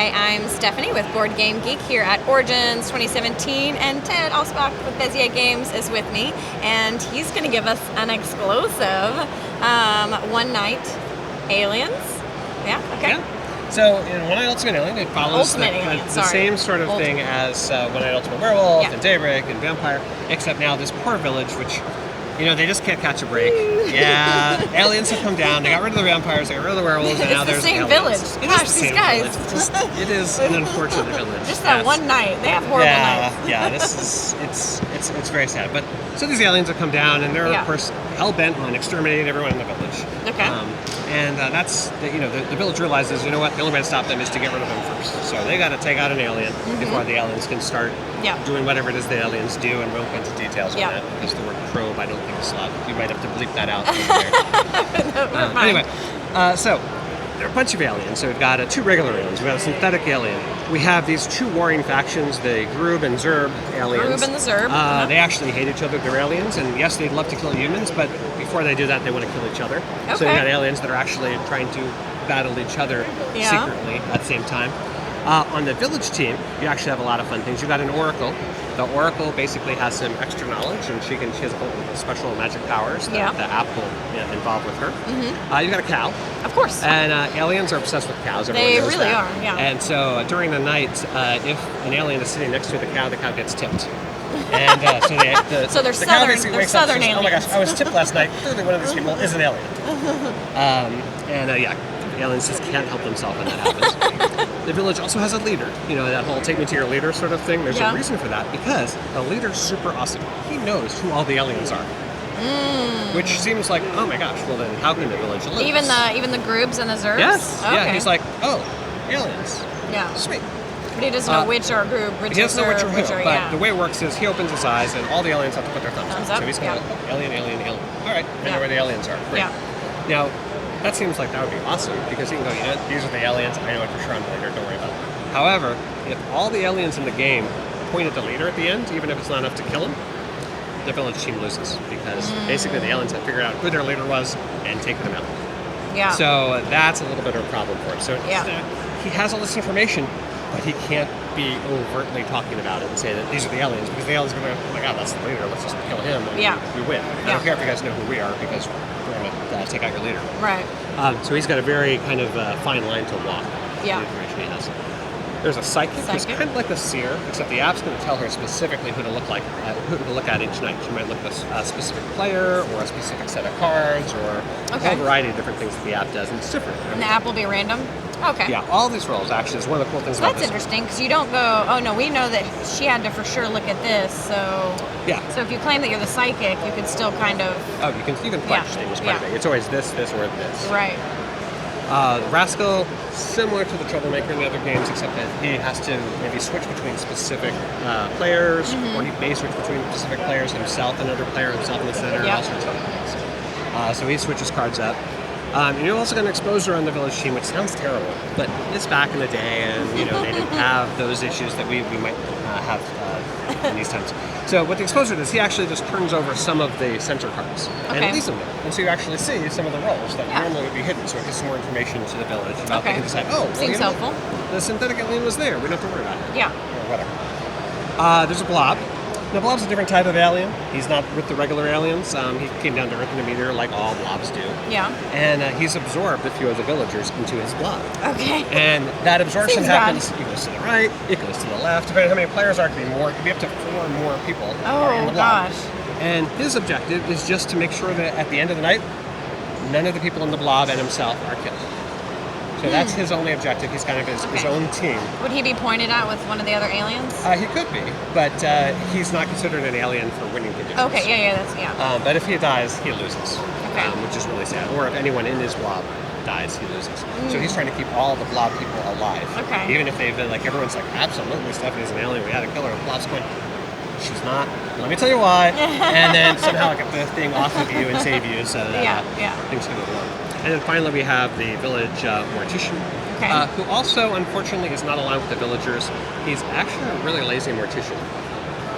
Hi, I'm Stephanie with Board Game Geek here at Origins 2017, and Ted Alsbach with Bezier Games is with me, and he's going to give us an exclusive One Night Aliens. Yeah, okay. Yeah. So in One Night Ultimate Alien, it follows the same sort of thing as One Night Ultimate Werewolf and Daybreak and Vampire, except now this poor village, which, you know, they just can't catch a break. Yeah, aliens have come down. They got rid of the vampires. They got rid of the werewolves, and now there's aliens. It's the same village. Gosh, these guys. It is an unfortunate village. Just that one night. They have horrible nights. Yeah, this is it's very sad. But so these aliens have come down, and they're of course hell bent on exterminating everyone in the village. Okay. And that's the village realizes, you know what, the only way to stop them is to get rid of them first. So they got to take out an alien before the aliens can start doing whatever it is the aliens do, and we'll get into details on that, because the word probe I don't think is allowed. You might have to bleep that out. Anyway, so there are a bunch of aliens. So we've got two regular aliens. We've got a synthetic alien. We have these two warring factions, the Grub and Zerb aliens. Grub and the Zerb. They actually hate each other. They're aliens, and yes, they'd love to kill humans, but before they do that, they want to kill each other. Okay. So we've got aliens that are actually trying to battle each other secretly at the same time. On the village team, you actually have a lot of fun things. You've got an Oracle. The Oracle basically has some extra knowledge, and she has special magic powers that the app will involve with her. You've got a cow. Of course. And aliens are obsessed with cows. Everyone they knows really that. are, yeah. And so during the night, if an alien is sitting next to the cow gets tipped. And so they're the cow southern, basically wakes southern up and says, aliens. oh my gosh, I was tipped last night. Clearly one of these people is an alien. The aliens just can't help themselves when that happens. The village also has a leader. You know, that whole take me to your leader sort of thing. There's a reason for that, because the leader's super awesome. He knows who all the aliens are. Which seems like, oh my gosh, well then how can the village live? Even the Grubs and the Zerbs? Yes. Okay. Yeah, he's like, oh, aliens. Yeah. Sweet. But he doesn't know which are Grub, which he doesn't know which are Zerb, who, but the way it works is he opens his eyes and all the aliens have to put their thumbs up. So he's going to go, alien, alien, alien. All right, I know where the aliens are. Great. Yeah. Now, that seems like that would be awesome, because you can go, you know, these are the aliens, I know it for sure I'm the leader, don't worry about it. However, if all the aliens in the game point at the leader at the end, even if it's not enough to kill him, the village team loses, because basically the aliens have figured out who their leader was and taken him out. Yeah. So that's a little bit of a problem for him. So he has all this information, but he can't be overtly talking about it and say that these are the aliens, because the aliens are going to go, oh my god, that's the leader, let's just kill him and we win. I don't care if you guys know who we are, because we're going to take out your leader. Right. So he's got a very kind of fine line to walk. Yeah. The information he has. There's a psychic who's kind of like a seer, except the app's going to tell her specifically who to look at each night. She might look at a specific player or a specific set of cards or a whole variety of different things that the app does, and it's different. And the app will be random? Okay. Yeah, all these roles actually is one of the cool things about this. That's interesting, because you don't go, oh no, we know that she had to for sure look at this, so... Yeah. So if you claim that you're the psychic, you could still kind of... Oh, you can pledge things by the way. It's always this, or this. Right. Rascal, similar to the Troublemaker in the other games, except that he has to maybe switch between specific players, or he may switch between specific players, himself, another player, himself in the center, all sorts of things. So he switches cards up. And you also got an exposure on the village team, which sounds terrible, but it's back in the day, and you know they didn't have those issues that we might have in these times. So what the exposure does, he actually just turns over some of the center cards and leaves them there. And so you actually see some of the roles that normally would be hidden, so it gives some more information to the village about they can decide, oh, well, seems helpful. The synthetic alien was there, we don't have to worry about it. Yeah. Or whatever. There's a blob. Now, Blob's a different type of alien. He's not with the regular aliens. He came down to Earth in a meteor like all blobs do. Yeah. And he's absorbed a few of the villagers into his blob. Okay. And that absorption happens, it goes to the right, it goes to the left. Depending on how many players are, it could be up to 4 more people in the blob. Gosh. And his objective is just to make sure that at the end of the night, none of the people in the blob and himself are killed. So that's his only objective. He's kind of his own team. Would he be pointed at with one of the other aliens? He could be, but he's not considered an alien for winning conditions. Okay, But if he dies, he loses, which is really sad. Or if anyone in his blob dies, he loses. So he's trying to keep all the blob people alive. Okay. Even if they've been like, everyone's like, absolutely, Stephanie's an alien, we had to kill her. The blob's going, she's not. Let me tell you why. And then somehow get the thing off of you and save you so that things can go along. And then finally we have the village mortician, who also, unfortunately, is not aligned with the villagers. He's actually a really lazy mortician.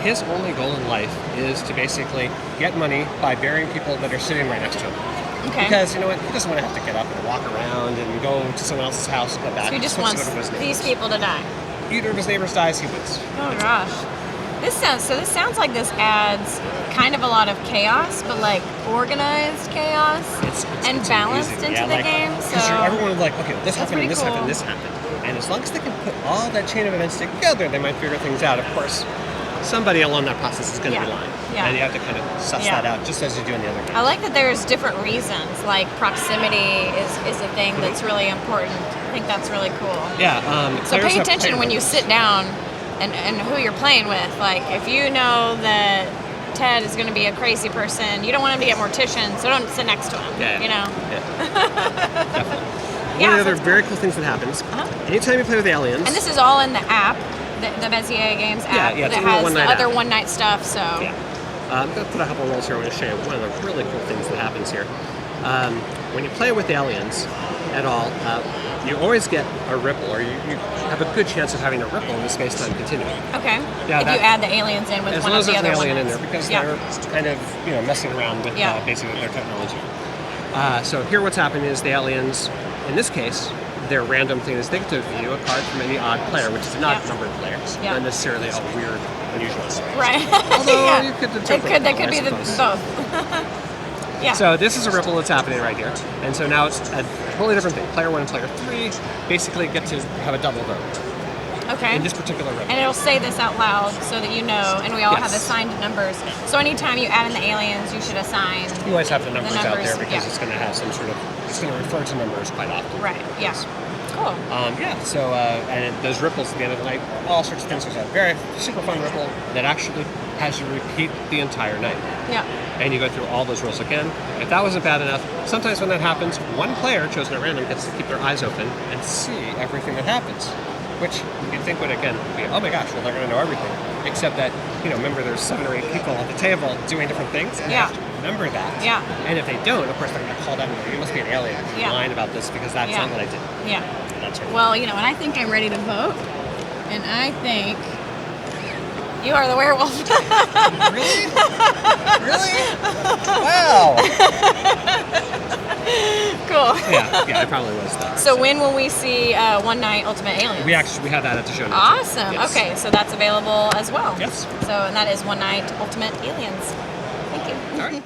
His only goal in life is to basically get money by burying people that are sitting right next to him. Okay. Because you know what, he doesn't want to have to get up and walk around and go to someone else's house and come back. So he just wants wants to go to his these neighbor's. people to die. Either of his neighbors dies, he wins. Oh gosh. This sounds like this adds kind of a lot of chaos, but like organized chaos and it's balanced amazing. into Yeah, the like, game. So everyone would like, okay, this happened, pretty and this cool. happened, and this happened. And as long as they can put all that chain of events together, they might figure things out. Of course, somebody along that process is going to be lying. Yeah. And you have to kind of suss Yeah. that out, just as you do in the other games. I like that there's different reasons. Like proximity is a thing that's really important. I think that's really cool. Yeah. So players pay have attention player when you numbers. sit down and who you're playing with. Like if you know that Ted is going to be a crazy person, you don't want him to get mortician, so don't sit next to him. Yeah. You know. Yeah. Definitely. Yeah, One so of the other it's very cool things that happens, anytime you play with aliens, And this is all in the app, the Bezier Games app yeah, it's that in the has one-night the other app. one-night stuff. So yeah. I'm going to put a couple of rolls here. I'm going to show you one of the really cool things that happens here. When you play with aliens at all, you always get a ripple, or you have a good chance of having a ripple in the space-time continuum. okay. Yeah, if you add the aliens in with As one long of as the there's an other alien in ones. there, because Yeah. they're kind of messing around with Yeah. basically their technology. So here what's happening is the aliens, in this case, their random thing is they get to view a card from any odd player, which is not Yeah. numbered players, Yeah. not necessarily a weird, unusual player. Right. Although yeah. you could It interpret could. That it could be that the way, I suppose. both. Yeah. So this is a ripple that's happening right here. And so now it's a totally different thing. Player 1 and player 3 basically get to have a double vote Okay. in this particular ripple. And it'll say this out loud so that you know, and we all have Yes. assigned numbers. So anytime you add in the aliens, you should assign. You always have the numbers out numbers, there because yeah. it's going to have some sort of, it's going to refer to numbers quite often. Right. Yeah. Cool. So and those ripples at the end of the night, all sorts of things. There's a very super fun ripple that actually has you repeat the entire night. Yeah. And you go through all those rules again. If that wasn't bad enough, sometimes when that happens, one player chosen at random gets to keep their eyes open and see everything that happens. Which you'd think would again be, oh my gosh, well they're going to know everything. Except that, remember there's 7 or 8 people at the table doing different things. And Yeah. they have to remember that. Yeah. And if they don't, of course they're going to call down and go, you must be an alien. You're Yeah. lying about this because that's Yeah. not what I did. Yeah. That's right. Well, and I think I'm ready to vote, and I think you are the werewolf. Really? Really? Wow. Cool. Yeah, I probably was though. So when will we see One Night Ultimate Aliens? We have that at the show notes. Awesome. Yes. Okay, so that's available as well. Yes. So and that is One Night Ultimate Aliens. Thank you. All right.